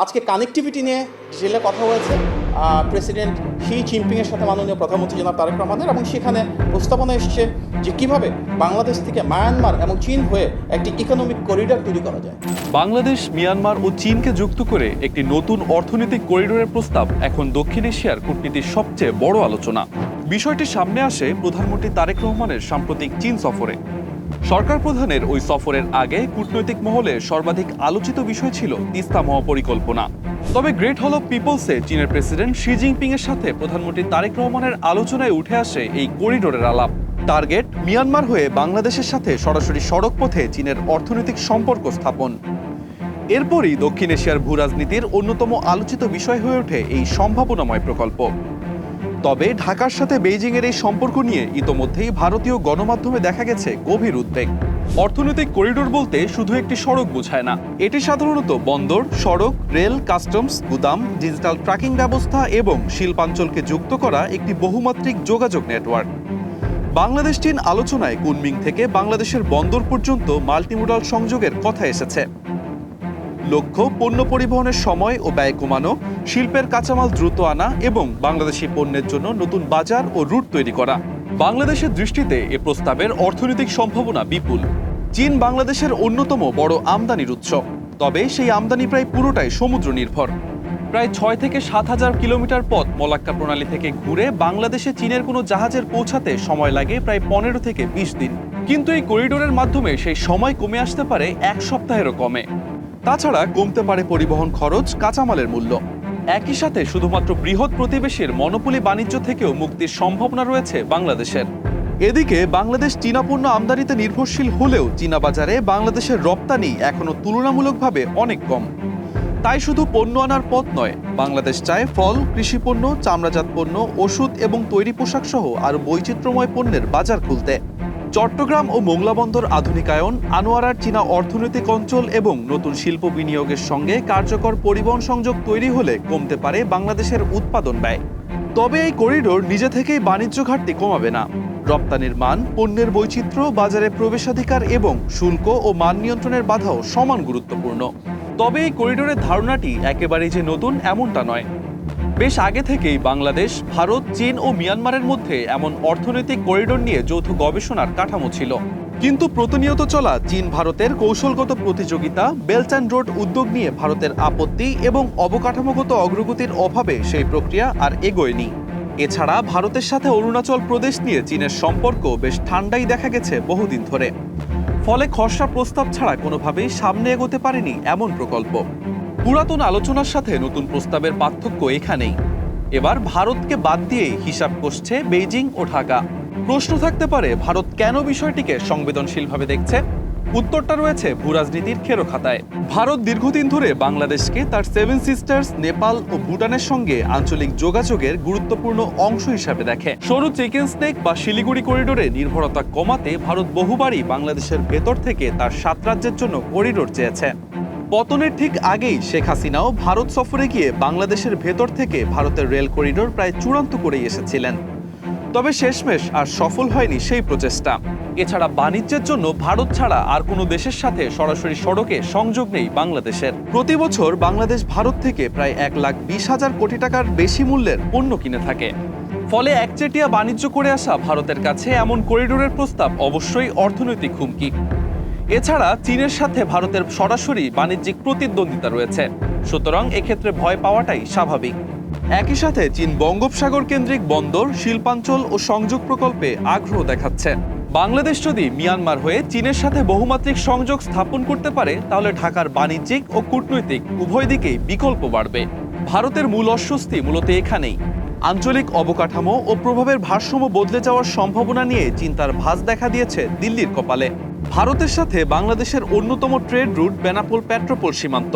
আজকে কানেক্টিভিটি নিয়ে ডিটেলে কথা হয়েছে প্রেসিডেন্ট শি জিনপিংয়ের সাথে মাননীয় প্রধানমন্ত্রী জনাব তারেক রহমানের, এবং সেখানে প্রস্তাবনা এসছে যে কিভাবে বাংলাদেশ থেকে মায়ানমার এবং চীন হয়ে একটি ইকোনমিক করিডর তৈরি করা যায়। বাংলাদেশ, মিয়ানমার ও চীনকে যুক্ত করে একটি নতুন অর্থনৈতিক করিডোরের প্রস্তাব এখন দক্ষিণ এশিয়ার কূটনীতির সবচেয়ে বড় আলোচনা। বিষয়টি সামনে আসে প্রধানমন্ত্রী তারেক রহমানের সাম্প্রতিক চীন সফরে। সরকার প্রধানের ওই সফরের আগে কূটনৈতিক মহলে সর্বাধিক আলোচিত বিষয় ছিল তিস্তা মহাপরিকল্পনা। তবে গ্রেট হল অব পিপলসে চীনের প্রেসিডেন্ট শি জিনপিং এর সাথে প্রধানমন্ত্রী তারেক রহমানের আলোচনায় উঠে আসে এই করিডোরের আলাপ। টার্গেট মিয়ানমার হয়ে বাংলাদেশের সাথে সরাসরি সড়ক পথে চীনের অর্থনৈতিক সম্পর্ক স্থাপন। এরপরই দক্ষিণ এশিয়ার ভূরাজনীতির অন্যতম আলোচিত বিষয় হয়ে ওঠে এই সম্ভাবনাময় প্রকল্প। তবে ঢাকার সাথে বেইজিংয়ের এই সম্পর্ক নিয়ে ইতোমধ্যেই ভারতীয় গণমাধ্যমে দেখা গেছে গভীর উদ্বেগ। অর্থনৈতিক করিডোর বলতে শুধু একটি সড়ক বোঝায় না, এটি সাধারণত বন্দর, সড়ক, রেল, কাস্টমস, গুদাম, ডিজিটাল ট্র্যাকিং ব্যবস্থা এবং শিল্পাঞ্চলকে যুক্ত করা একটি বহুমাত্রিক যোগাযোগ নেটওয়ার্ক। বাংলাদেশ চীন আলোচনায় কুনমিং থেকে বাংলাদেশের বন্দর পর্যন্ত মাল্টিমোডাল সংযোগের কথা এসেছে। লক্ষ্য পণ্য পরিবহনের সময় ও ব্যয় কমানো, শিল্পের কাঁচামাল দ্রুত আনা এবং বাংলাদেশি পণ্যের জন্য নতুন বাজার ও রুট তৈরি করা। বাংলাদেশের দৃষ্টিতে এ প্রস্তাবের অর্থনৈতিক সম্ভাবনা বিপুল। চীন বাংলাদেশের অন্যতম বড় আমদানির উৎস, তবে সেই আমদানি প্রায় পুরোটাই সমুদ্র নির্ভর। প্রায় 6 থেকে 7,000 কিলোমিটার পথ মলাক্কা প্রণালী থেকে ঘুরে বাংলাদেশে চীনের কোনো জাহাজের পৌঁছাতে সময় লাগে প্রায় 15 থেকে 20 দিন। কিন্তু এই করিডোরের মাধ্যমে সেই সময় কমে আসতে পারে 1 সপ্তাহেরও কমে। তাছাড়া কমতে পারে পরিবহন খরচ, কাঁচামালের মূল্য। একই সাথে শুধুমাত্র বৃহৎ প্রতিবেশীর মনোপলি বাণিজ্য থেকেও মুক্তির সম্ভাবনা রয়েছে বাংলাদেশের। এদিকে বাংলাদেশ চীনা পণ্য আমদানিতে নির্ভরশীল হলেও চীনা বাজারে বাংলাদেশের রপ্তানি এখনো তুলনামূলকভাবে অনেক কম। তাই শুধু পণ্য আনার পথ নয়, বাংলাদেশ চায় ফল, কৃষিপণ্য, চামড়াজাত পণ্য, ওষুধ এবং তৈরি পোশাক সহ আরও বৈচিত্র্যময় পণ্যের বাজার খুলতে। চট্টগ্রাম ও মোংলা বন্দর আধুনিকায়ন, আনোয়ারার চীনা অর্থনৈতিক অঞ্চল এবং নতুন শিল্প বিনিয়োগের সঙ্গে কার্যকর পরিবহন সংযোগ তৈরি হলে কমতে পারে বাংলাদেশের উৎপাদন ব্যয়। তবে এই করিডোর নিজে থেকেই বাণিজ্য ঘাটতি কমাবে না। রপ্তানির মান, পণ্যের বৈচিত্র্য, বাজারে প্রবেশাধিকার এবং শুল্ক ও মান নিয়ন্ত্রণের বাধাও সমান গুরুত্বপূর্ণ। তবে এই করিডোরের ধারণাটি একেবারেই যে নতুন এমনটা নয়। বেশ আগে থেকেই বাংলাদেশ, ভারত, চীন ও মিয়ানমারের মধ্যে এমন অর্থনৈতিক করিডোর নিয়ে যৌথ গবেষণার কাঠামো ছিল। কিন্তু প্রতিনিয়ত চলা চীন ভারতের কৌশলগত প্রতিযোগিতা, বেল্ট অ্যান্ড রোড উদ্যোগ নিয়ে ভারতের আপত্তি এবং অবকাঠামোগত অগ্রগতির অভাবে সেই প্রক্রিয়া আর এগোয়নি। এছাড়া ভারতের সাথে অরুণাচল প্রদেশ নিয়ে চীনের সম্পর্ক বেশ ঠান্ডাই দেখা গেছে বহুদিন ধরে। ফলে খসড়া প্রস্তাব ছাড়া কোনোভাবেই সামনে এগোতে পারেনি এমন প্রকল্প। পুরাতন আলোচনার সাথে নতুন প্রস্তাবের পার্থক্য এখানেই। এবার ভারতকে বাদ দিয়েই হিসাব কষছে বেইজিং ও ঢাকা। প্রশ্ন থাকতে পারে, ভারত কেন বিষয়টিকে সংবেদনশীলভাবে দেখছে? উত্তরটা রয়েছে ভূরাজনীতির খেরো খাতায়। ভারত দীর্ঘদিন ধরে বাংলাদেশকে তার 7 সিস্টার্স, নেপাল ও ভুটানের সঙ্গে আঞ্চলিক যোগাযোগের গুরুত্বপূর্ণ অংশ হিসাবে দেখে। সরু চিকেন স্নেক বা শিলিগুড়ি করিডোরে নির্ভরতা কমাতে ভারত বহুবারই বাংলাদেশের ভেতর থেকে তার 7 রাজ্যের জন্য করিডোর চেয়েছে। পতনের ঠিক আগেই শেখ হাসিনাও ভারত সফরে গিয়ে বাংলাদেশের ভেতর থেকে ভারতের রেল করিডোর প্রায় চূড়ান্ত করেই এসেছিলেন। তবে শেষমেশ আর সফল হয়নি সেই প্রচেষ্টা। এছাড়া বাণিজ্যের জন্য ভারত ছাড়া আর কোনো দেশের সাথে সরাসরি সড়কে সংযোগ নেই বাংলাদেশের। প্রতি বছর বাংলাদেশ ভারত থেকে প্রায় 1,20,000 কোটি টাকার বেশি মূল্যের পণ্য কিনে থাকে। ফলে একচেটিয়া বাণিজ্য করে আসা ভারতের কাছে এমন করিডোরের প্রস্তাব অবশ্যই অর্থনৈতিক হুমকি। এছাড়া চীনের সাথে ভারতের সরাসরি বাণিজ্যিক প্রতিদ্বন্দ্বিতা রয়েছে, সুতরাং এক্ষেত্রে ভয় পাওয়াটাই স্বাভাবিক। একই সাথে চীন বঙ্গোপসাগর কেন্দ্রিক বন্দর, শিল্পাঞ্চল ও সংযোগ প্রকল্পে আগ্রহ দেখাচ্ছে। বাংলাদেশ যদি মিয়ানমার হয়ে চীনের সাথে বহুমাত্রিক সংযোগ স্থাপন করতে পারে, তাহলে ঢাকার বাণিজ্যিক ও কূটনৈতিক উভয় দিকেই বিকল্প বাড়বে। ভারতের মূল অস্বস্তি মূলত এখানেই। আঞ্চলিক অবকাঠামো ও প্রভাবের ভারসাম্য বদলে যাওয়ার সম্ভাবনা নিয়ে চিন্তার ভাঁজ দেখা দিয়েছে দিল্লির কপালে। ভারতের সাথে বাংলাদেশের অন্যতম ট্রেড রুট বেনাপোল পেট্রোপোল সীমান্ত।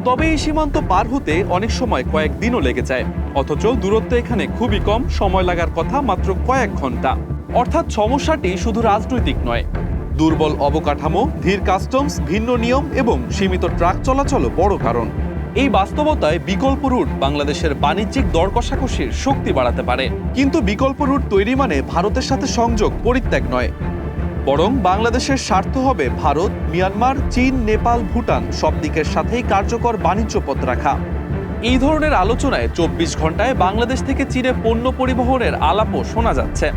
তবে এই সীমান্ত পার হতে অনেক সময় কয়েকদিনও লেগে যায়, অথচ দূরত্ব এখানে খুবই কম, সময় লাগার কথা মাত্র কয়েক ঘন্টা। অর্থাৎ সমস্যাটি শুধু রাজনৈতিক নয়, দুর্বল অবকাঠামো, ধীর কাস্টমস, ভিন্ন নিয়ম এবং সীমিত ট্রাক চলাচলও বড় কারণ। এই বাস্তবতায় বিকল্প রুট বাংলাদেশের বাণিজ্যিক দর কষাকষির শক্তি বাড়াতে পারে। কিন্তু বিকল্প রুট তৈরি মানে ভারতের সাথে সংযোগ পরিত্যাগ নয়। বরং বাংলাদেশের স্বার্থ হবে ভারত, মিয়ানমার, চীন, নেপাল, ভুটান সব দিকের সাথেই কার্যকর বাণিজ্য পথ রাখা। এই ধরনের আলোচনায় 24 ঘন্টায় বাংলাদেশ থেকে চীনে পণ্য পরিবহনের আলাপও শোনা যাচ্ছে।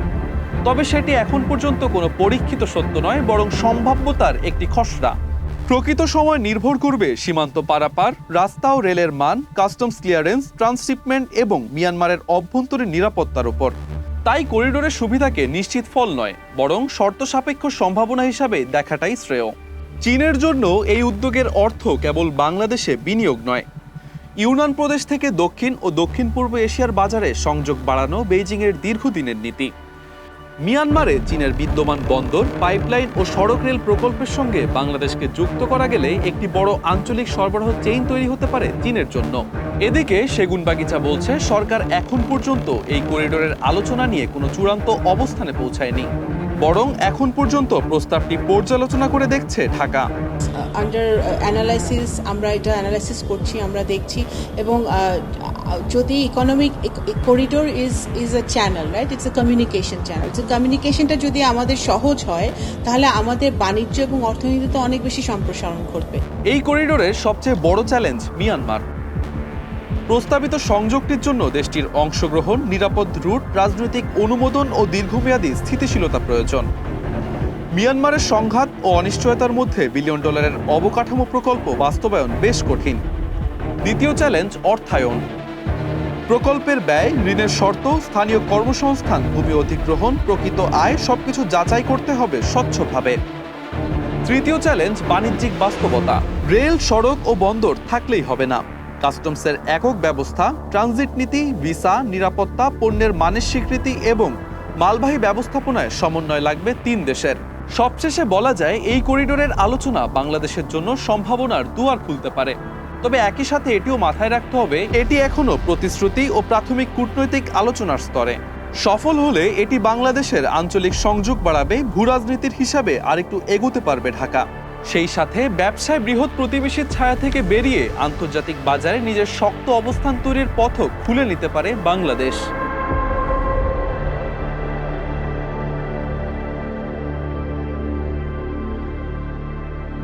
তবে সেটি এখন পর্যন্ত কোনো পরীক্ষিত সত্য নয়, বরং সম্ভাব্যতার একটি খসড়া। প্রকৃত সময় নির্ভর করবে সীমান্ত পারাপার, রাস্তা ও রেলের মান, কাস্টমস ক্লিয়ারেন্স, ট্রান্সশিপমেন্ট এবং মিয়ানমারের অভ্যন্তরীণ নিরাপত্তার উপর। তাই করিডোরের সুবিধাকে নিশ্চিত ফল নয়, বরং শর্ত সাপেক্ষ সম্ভাবনা হিসাবে দেখাটাই শ্রেয়। চীনের জন্য এই উদ্যোগের অর্থ কেবল বাংলাদেশে বিনিয়োগ নয়, ইউনান প্রদেশ থেকে দক্ষিণ ও দক্ষিণ পূর্ব এশিয়ার বাজারে সংযোগ বাড়ানো বেইজিংয়ের দীর্ঘদিনের নীতি। মিয়ানমারে চীনের বিদ্যমান বন্দর, পাইপলাইন ও সড়ক রেল প্রকল্পের সঙ্গে বাংলাদেশকে যুক্ত করা গেলে একটি বড় আঞ্চলিক সরবরাহ চেইন তৈরি হতে পারে চীনের জন্য। এদিকে সেগুনবাগিচা বলছে, সরকার এখন পর্যন্ত এই করিডোরের আলোচনা নিয়ে কোনো চূড়ান্ত অবস্থানে পৌঁছায়নি, বরং এখন পর্যন্ত প্রস্তাবটি পর্যালোচনা করে দেখছে ঢাকা। আন্ডার অ্যানালাইসিস, আমরা এটা অ্যানালাইসিস করছি, আমরা দেখছি। এবং যদি economic corridor is a channel, right, it's a communication channel. তো কমিউনিকেশনটা যদি আমাদের সহজ হয়, তাহলে আমাদের বাণিজ্য এবং অর্থনীতিতে অনেক বেশি সম্প্রসারণ ঘটবে। এই করিডোরের সবচেয়ে বড় চ্যালেঞ্জ মিয়ানমার। প্রস্তাবিত সংযোগটির জন্য দেশটির অংশগ্রহণ, নিরাপদ রুট, রাজনৈতিক অনুমোদন ও দীর্ঘমেয়াদী স্থিতিশীলতা প্রয়োজন। মিয়ানমারের সংঘাত ও অনিশ্চয়তার মধ্যে বিলিয়ন ডলারের অবকাঠামো প্রকল্প বাস্তবায়ন বেশ কঠিন। দ্বিতীয় চ্যালেঞ্জ অর্থায়ন। প্রকল্পের ব্যয়, ঋণের শর্ত, স্থানীয় কর্মসংস্থান, ভূমি অধিগ্রহণ, প্রকৃত আয় সবকিছু যাচাই করতে হবে স্বচ্ছভাবে। তৃতীয় চ্যালেঞ্জ বাণিজ্যিক বাস্তবতা। রেল, সড়ক ও বন্দর থাকলেই হবে না, কাস্টমসের একক ব্যবস্থা, ট্রানজিট নীতি, ভিসা, নিরাপত্তা, পণ্যের মানের স্বীকৃতি এবং মালবাহী ব্যবস্থাপনায় সমন্বয় লাগবে 3 দেশের। সবশেষে বলা যায়, এই করিডোরের আলোচনা বাংলাদেশের জন্য সম্ভাবনার দুয়ার খুলতে পারে। তবে একই সাথে এটিও মাথায় রাখতে হবে, এটি এখনো প্রতিশ্রুতি ও প্রাথমিক কূটনৈতিক আলোচনার স্তরে। সফল হলে এটি বাংলাদেশের আঞ্চলিক সংযোগ বাড়াবে, ভূরাজনীতির হিসাবে আরেকটু এগোতে পারবে ঢাকা। সেই সাথে ব্যবসায় বৃহৎ প্রতিবেশীর ছায়া থেকে বেরিয়ে আন্তর্জাতিক বাজারে নিজের শক্ত অবস্থান তৈরির পথও খুলে নিতে পারে বাংলাদেশ।